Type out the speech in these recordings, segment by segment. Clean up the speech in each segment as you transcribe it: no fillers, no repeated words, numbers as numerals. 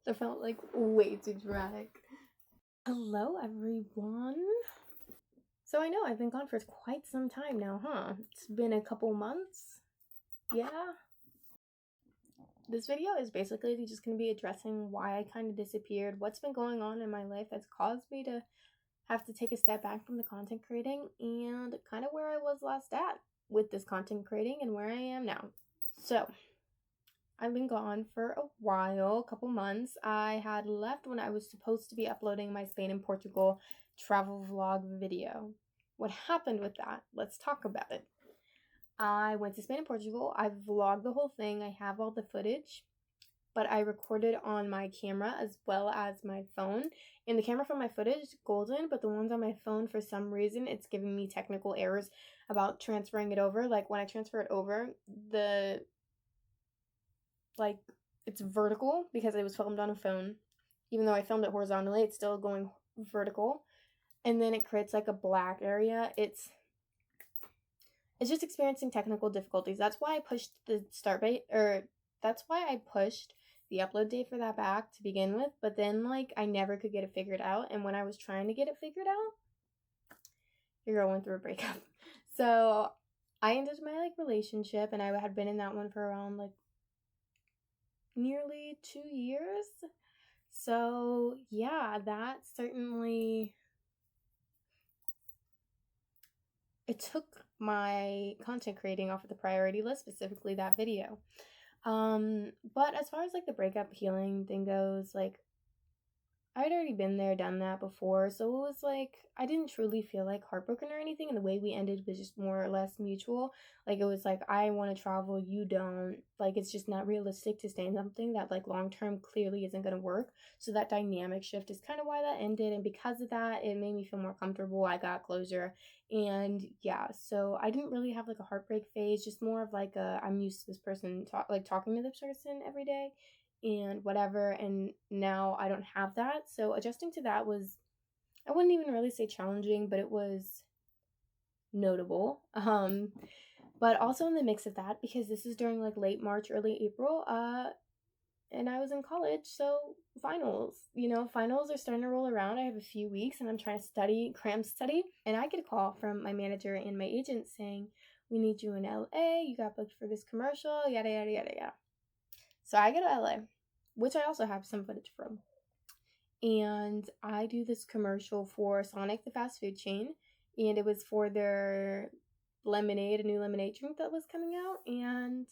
That felt like way too dramatic. Hello, everyone. So I know I've been gone for quite some time now, huh? It's been a couple months. Yeah. This video is basically just going to be addressing why I kind of disappeared, what's been going on in my life that's caused me to have to take a step back from the content creating, and kind of where I was last at with this content creating and where I am now. So, I've been gone for a while, a couple months. I had left when I was supposed to be uploading my Spain and Portugal travel vlog video. What happened with that? Let's talk about it. I went to Spain and Portugal. I vlogged the whole thing. I have all the footage, but I recorded on my camera as well as my phone. And the camera from my footage is golden, but the ones on my phone, for some reason, it's giving me technical errors about transferring it over. Like when I transfer it over, it's vertical because it was filmed on a phone. Even though I filmed it horizontally, it's still going vertical. And then it creates like a black area. It's just experiencing technical difficulties. That's why I pushed the that's why I pushed the upload date for that back to begin with. But then I never could get it figured out. And when I was trying to get it figured out, your girl went through a breakup. So I ended my relationship, and I had been in that one for around nearly 2 years. So yeah, that certainly, it took my content creating off of the priority list, specifically that video. But as far as the breakup healing thing goes, I'd already been there, done that before, so it was I didn't truly feel heartbroken or anything, and the way we ended was just more or less mutual. It was I want to travel, you don't. It's just not realistic to stay in something that long term clearly isn't going to work. So that dynamic shift is kind of why that ended, and because of that, it made me feel more comfortable. I got closure, and yeah, so I didn't really have a heartbreak phase, just more of I'm used to this person talking to this person every day and whatever, and now I don't have that. So adjusting to that was, I wouldn't even really say challenging, but it was notable. But also in the mix of that, because this is during late March, early April, and I was in college, so finals. Finals are starting to roll around. I have a few weeks and I'm trying to study, cram study, and I get a call from my manager and my agent saying, "We need you in LA, you got booked for this commercial, yada yada yada yada." So I go to LA, which I also have some footage from. And I do this commercial for Sonic, the fast food chain. And it was for their lemonade, a new lemonade drink that was coming out. And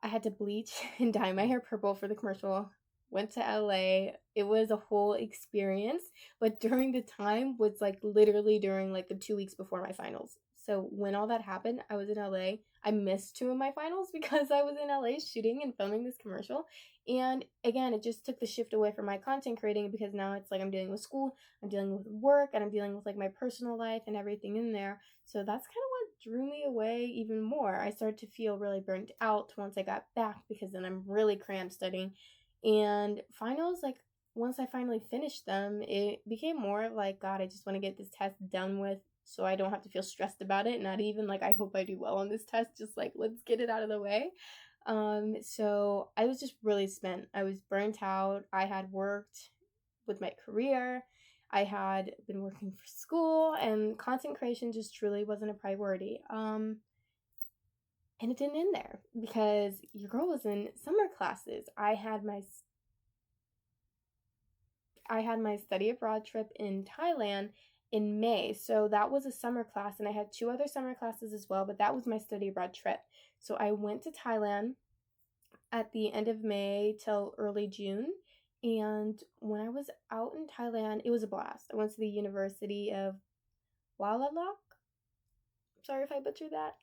I had to bleach and dye my hair purple for the commercial. Went to LA. It was a whole experience. But during the time was literally during the 2 weeks before my finals. So when all that happened, I was in LA. I missed 2 of my finals because I was in LA shooting and filming this commercial. And again, it just took the shift away from my content creating, because now it's I'm dealing with school, I'm dealing with work, and I'm dealing with my personal life and everything in there. So that's kind of what drew me away even more. I started to feel really burnt out once I got back, because then I'm really crammed studying. And finals, once I finally finished them, it became more of God, I just want to get this test done with so I don't have to feel stressed about it. Not even I hope I do well on this test, just let's get it out of the way. So I was just really spent. I was burnt out. I had worked with my career. I had been working for school, and content creation just truly wasn't a priority. And it didn't end there, because your girl was in summer classes. I had my study abroad trip in Thailand in May. So that was a summer class, and I had 2 other summer classes as well, but that was my study abroad trip. So I went to Thailand at the end of May till early June. And when I was out in Thailand, it was a blast. I went to the University of Walalak. Sorry if I butchered that.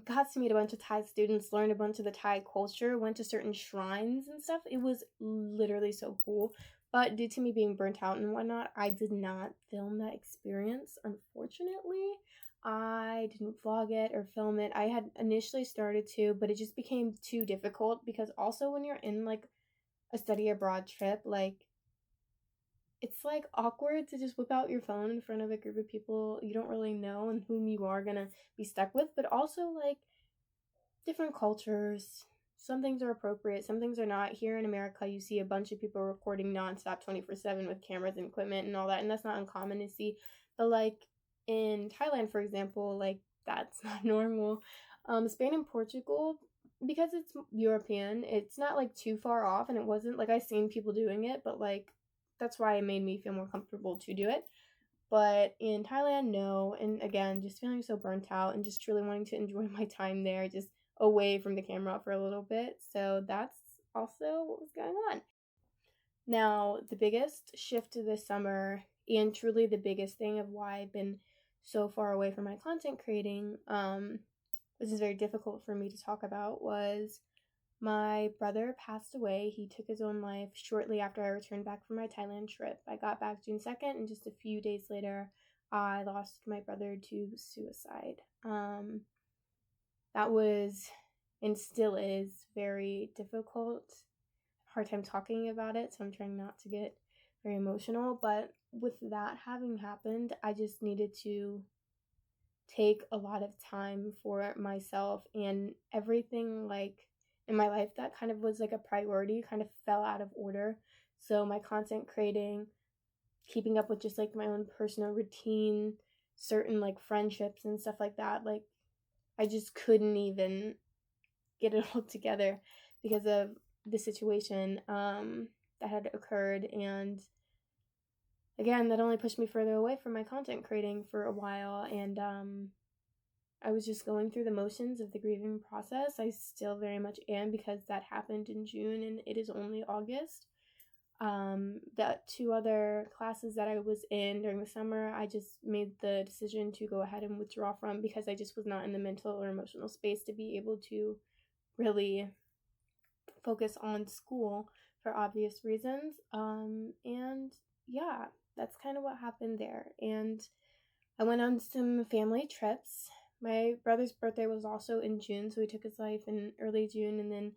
Got to meet a bunch of Thai students, learned a bunch of the Thai culture, went to certain shrines and stuff. It was literally so cool. But due to me being burnt out and whatnot, I did not film that experience, unfortunately. I didn't vlog it or film it. I had initially started to, but it just became too difficult, because also when you're in a study abroad trip, it's awkward to just whip out your phone in front of a group of people you don't really know and whom you are gonna be stuck with, but also different cultures, some things are appropriate, some things are not. Here in America, you see a bunch of people recording nonstop 24/7 with cameras and equipment and all that, and that's not uncommon to see. But like in Thailand, for example, like that's not normal. Spain and Portugal, because it's European, it's not like too far off, and it wasn't like I seen people doing it, but like that's why it made me feel more comfortable to do it. But in Thailand, no. And again, just feeling so burnt out and just truly wanting to enjoy my time there, just away from the camera for a little bit. So that's also what was going on. Now, the biggest shift this summer, and truly the biggest thing of why I've been so far away from my content creating, which is very difficult for me to talk about, was my brother passed away. He took his own life shortly after I returned back from my Thailand trip. I got back June 2nd, and just a few days later, I lost my brother to suicide. That was, and still is, very difficult. Hard time talking about it, so I'm trying not to get very emotional. But with that having happened, I just needed to take a lot of time for myself, and everything like in my life that kind of was like a priority kind of fell out of order. So my content creating, keeping up with just like my own personal routine, certain like friendships and stuff like that, like I just couldn't even get it all together because of the situation that had occurred. And again, that only pushed me further away from my content creating for a while. And I was just going through the motions of the grieving process. I still very much am, because that happened in June and it is only August. The 2 other classes that I was in during the summer, I just made the decision to go ahead and withdraw from, because I just was not in the mental or emotional space to be able to really focus on school for obvious reasons. And yeah, that's kind of what happened there. And I went on some family trips. My brother's birthday was also in June, so he took his life in early June, and then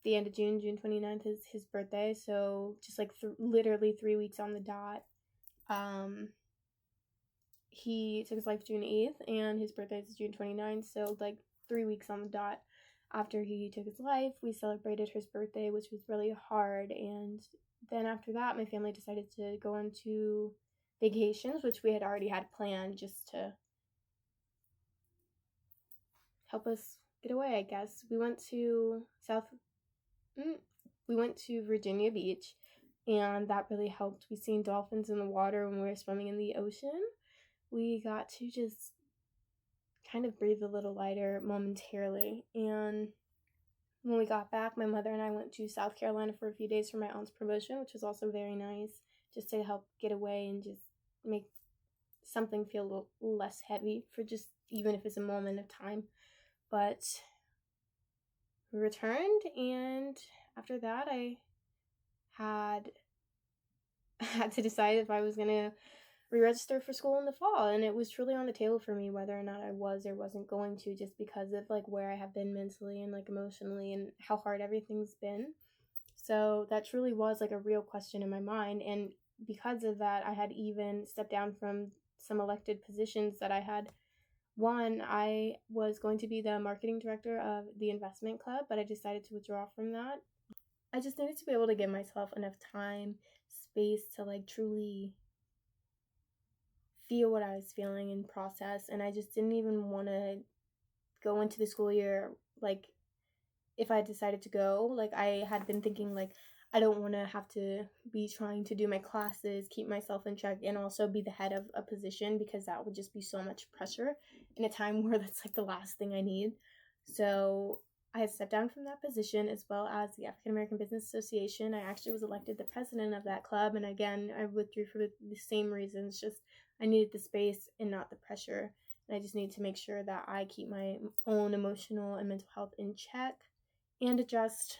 the end of June, June 29th, is his birthday. So just like literally 3 weeks on the dot. He took his life June 8th, and his birthday is June 29th. So like 3 weeks on the dot after he took his life, we celebrated his birthday, which was really hard. And then after that, my family decided to go on to vacations, which we had already had planned just to help us get away, I guess. We went to Virginia Beach, and that really helped. We seen dolphins in the water when we were swimming in the ocean. We got to just kind of breathe a little lighter momentarily. And when we got back, my mother and I went to South Carolina for a few days for my aunt's promotion, which was also very nice, just to help get away and just make something feel a little less heavy for just, even if it's a moment of time. But we returned, and after that, I had to decide if I was going to re-register for school in the fall, and it was truly on the table for me whether or not I was or wasn't going to, just because of like where I have been mentally and like emotionally and how hard everything's been. So that truly was like a real question in my mind, and because of that, I had even stepped down from some elected positions that I had. One, I was going to be the marketing director of the investment club, but I decided to withdraw from that. I just needed to be able to give myself enough time, space to like truly feel what I was feeling and process. And I just didn't even want to go into the school year like, if I decided to go, like I had been thinking like, I don't want to have to be trying to do my classes, keep myself in check, and also be the head of a position, because that would just be so much pressure in a time where that's like the last thing I need. So I had stepped down from that position, as well as the African American Business Association. I actually was elected the president of that club, and again, I withdrew for the same reasons. Just I needed the space and not the pressure, and I just need to make sure that I keep my own emotional and mental health in check and adjust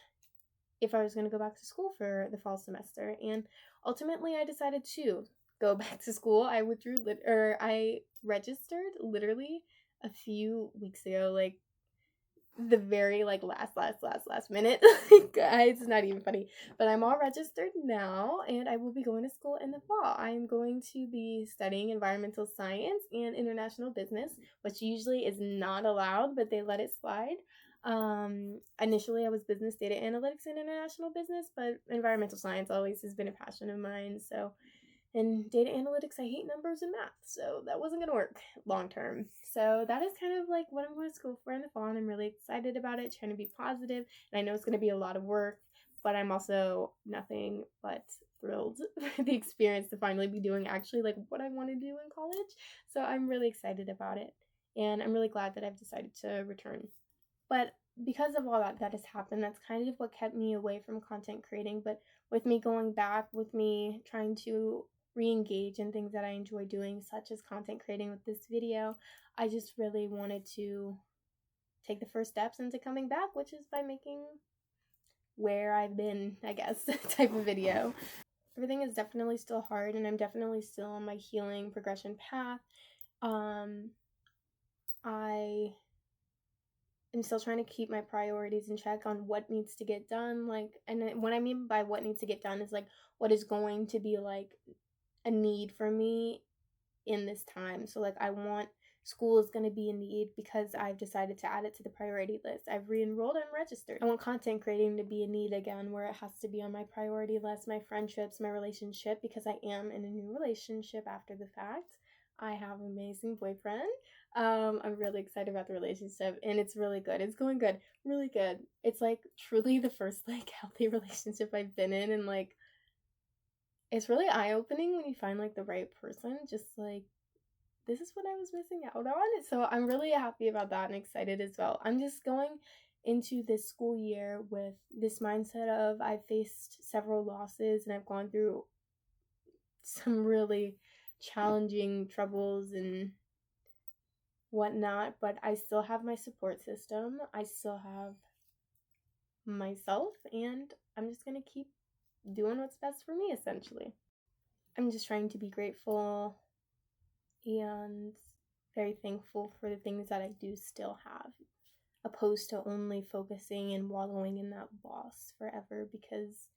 if I was going to go back to school for the fall semester. And ultimately, I decided to go back to school. I registered literally a few weeks ago, like the very like last minute. Guys, it's not even funny, but I'm all registered now, and I will be going to school in the fall. I'm going to be studying environmental science and international business, which usually is not allowed, but they let it slide. Initially I was business data analytics and international business, but environmental science always has been a passion of mine. So in data analytics, I hate numbers and math, so that wasn't going to work long term. So that is kind of like what I'm going to school for in the fall, and I'm really excited about it, trying to be positive, and I know it's going to be a lot of work, but I'm also nothing but thrilled with the experience to finally be doing actually like what I want to do in college. So I'm really excited about it, and I'm really glad that I've decided to return. But because of all that has happened, that's kind of what kept me away from content creating. But with me going back, with me trying to re-engage in things that I enjoy doing, such as content creating with this video, I just really wanted to take the first steps into coming back, which is by making where I've been, I guess, type of video. Everything is definitely still hard, and I'm definitely still on my healing progression path. I am still trying to keep my priorities in check on what needs to get done. Like, and what I mean by what needs to get done is like what is going to be like a need for me in this time. So like I want school is going to be a need because I've decided to add it to the priority list. I've re-enrolled and registered. I want content creating to be a need again, where it has to be on my priority list. My friendships, my relationship, because I am in a new relationship after the fact. I have an amazing boyfriend. I'm really excited about the relationship, and it's really good. It's going good, really good. It's like truly the first like healthy relationship I've been in, and like it's really eye-opening when you find like the right person. Just like, this is what I was missing out on. So I'm really happy about that and excited as well. I'm just going into this school year with this mindset of I've faced several losses and I've gone through some really challenging troubles and whatnot, but I still have my support system. I still have myself, and I'm just gonna keep doing what's best for me, essentially. I'm just trying to be grateful and very thankful for the things that I do still have, opposed to only focusing and wallowing in that loss forever, because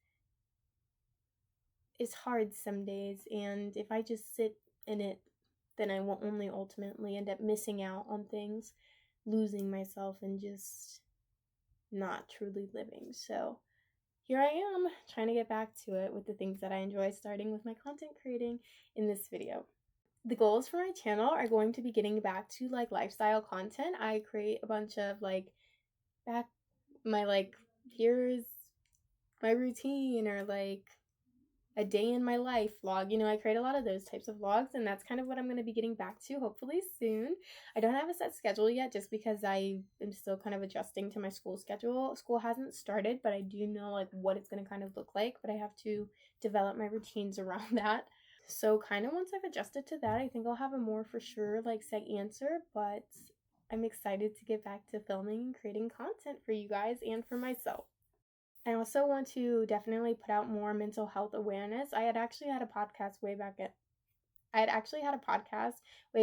it's hard some days, and if I just sit in it, then I will only ultimately end up missing out on things, losing myself, and just not truly living. So here I am trying to get back to it with the things that I enjoy, starting with my content creating in this video. The goals for my channel are going to be getting back to like lifestyle content. I create a bunch of like back my like here's my routine, or like a day in my life vlog. I create a lot of those types of vlogs, and that's kind of what I'm going to be getting back to hopefully soon. I don't have a set schedule yet, just because I am still kind of adjusting to my school schedule. School hasn't started, but I do know like what it's going to kind of look like, but I have to develop my routines around that. So kind of once I've adjusted to that, I think I'll have a more for sure like set answer, but I'm excited to get back to filming and creating content for you guys and for myself. I also want to definitely put out more mental health awareness. I had actually had a podcast way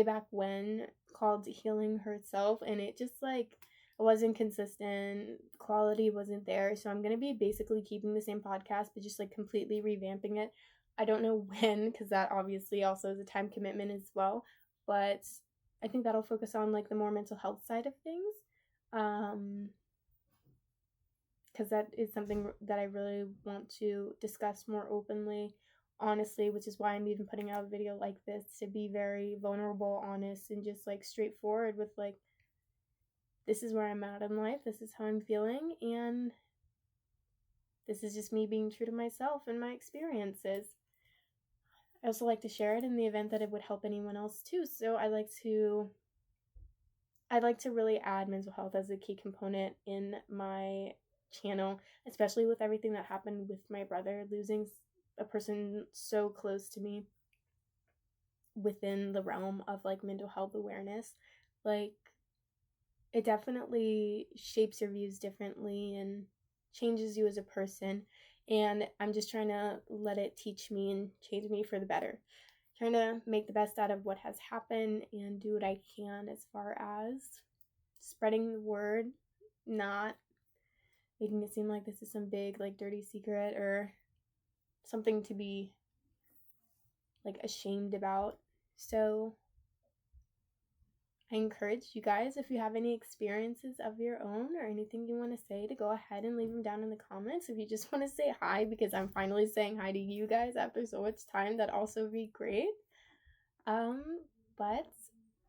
back when called Healing Herself, and it just like wasn't consistent, quality wasn't there. So I'm going to be basically keeping the same podcast, but just like completely revamping it. I don't know when, because that obviously also is a time commitment as well, but I think that'll focus on like the more mental health side of things. Because that is something that I really want to discuss more openly, honestly, which is why I'm even putting out a video like this, to be very vulnerable, honest, and just like straightforward with like, this is where I'm at in life, this is how I'm feeling, and this is just me being true to myself and my experiences. I also like to share it in the event that it would help anyone else too. So I'd like to really add mental health as a key component in my channel, especially with everything that happened with my brother, losing a person so close to me within the realm of like mental health awareness. Like, it definitely shapes your views differently and changes you as a person, and I'm just trying to let it teach me and change me for the better. Trying to make the best out of what has happened and do what I can as far as spreading the word, not making it seem like this is some big like dirty secret or something to be like ashamed about. So I encourage you guys, if you have any experiences of your own or anything you want to say, to go ahead and leave them down in the comments. If you just want to say hi because I'm finally saying hi to you guys after so much time, that'd also be great. But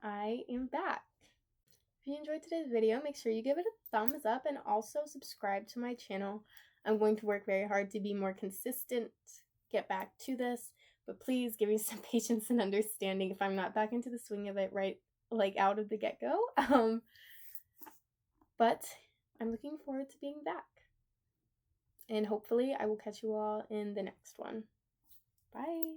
I am back. If you enjoyed today's video, make sure you give it a thumbs up and also subscribe to my channel. I'm going to work very hard to be more consistent, get back to this, but please give me some patience and understanding if I'm not back into the swing of it right out of the get-go. But I'm looking forward to being back. And hopefully I will catch you all in the next one. Bye.